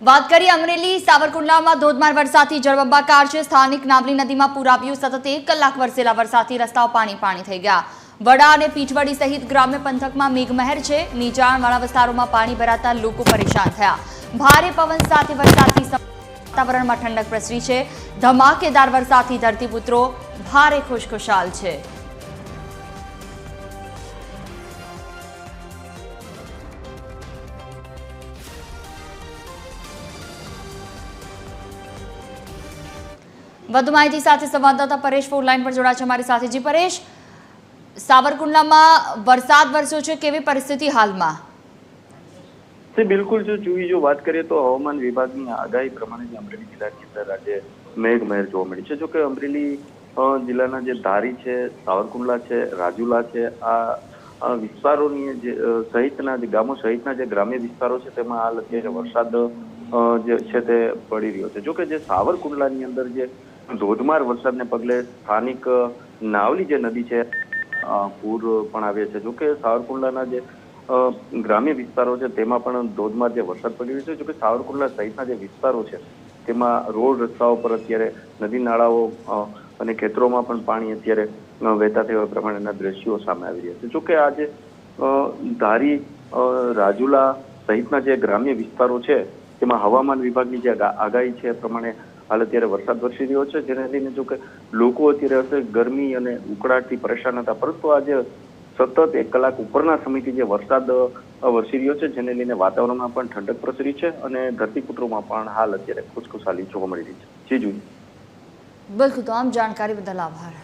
વાત કરી અમરેલી સાવરકુંડલામાં ધોધમાર વરસાદથી જળબંબાકાર છે। સ્થાનિક નાબલી નદીમાં પૂર આવ્યું। સતત 1 કલાક વરસેલા વરસાદથી રસ્તાઓ પાણી થઈ ગયા। વડા અને પીઠવડી સહિત ગ્રામ્ય પંથકમાં મેઘમહેર છે। નીચાણવાળા વિસ્તારોમાં પાણી ભરાતા લોકો પરેશાન થયા। ભારે પવન સાથે વરસાદથી વાતાવરણમાં ઠંડક પ્રસરી છે। ધમાકેદાર વરસાદથી ધરતીપુત્રો ભારે ખુશખુશાલ છે। વધુ માહિતી સાથે સંવાદદાતા પરેશ ફોન લાઈન પર જોડાયા છે અમારી સાથે। જી પરેશ, સાવરકુંડલામાં વરસાદ વરસ્યો છે, કેવી પરિસ્થિતિ હાલમાં? બિલકુલ જો વાત કરીએ તો હવામાન વિભાગની આગાહી પ્રમાણે અમરેલી જિલ્લાની અંદર આજે મેઘમહેર જોવા મળી છે। જો કે અમરેલી જિલ્લાના જે ધારી છે, સાવરકુંડલા છે, રાજુલા છે, આ વિસ્તારોની જે સહિતના જે ગામો સહિતના જે ગ્રામ્ય વિસ્તારો છે તેમાં હાલ અત્યારે વરસાદ જે છે તે પડી રહ્યો છે। જો કે જે સાવરકુંડલાની અંદર જે ધોધમાર વરસાદને પગલે સ્થાનિક નાવલી જે નદી છે પૂર પણ આવે છે। જો કે સાવરકુંડલાના જે ગ્રામ્ય વિસ્તારો છે તેમાં પણ ધોધમાર જે વરસાદ પડી રહ્યો છે। જો કે સાવરકુંડલા સહિતના જે વિસ્તારો છે તેમાં રોડ રસ્તાઓ પર અત્યારે નદી નાળાઓ અને ખેતરોમાં પણ પાણી અત્યારે વહેતા થયા પ્રમાણેના દ્રશ્યો સામે આવી રહ્યા છે। જો કે આજે ધારી રાજુલા સહિતના જે ગ્રામ્ય વિસ્તારો છે તેમાં હવામાન વિભાગની જે આગાહી છે એ પ્રમાણે હાલ અત્યારે વરસાદ વરસી રહ્યો છે, જેને લઈને જો કે લોકો અત્યારે ગરમી અને ઉકળાટથી પરેશાન હતા, પરંતુ આજે સતત 1 કલાક ઉપરના સમયથી જે વરસાદ વરસી રહ્યો છે જેને લઈને વાતાવરણમાં પણ ઠંડક પ્રસરી છે અને ધરતીપુત્રોમાં પણ હાલ અત્યારે ખુશખુશાલી જોવા મળી રહી છે। જી બિલકુલ, તમામ જાણકારી બદલ આભાર।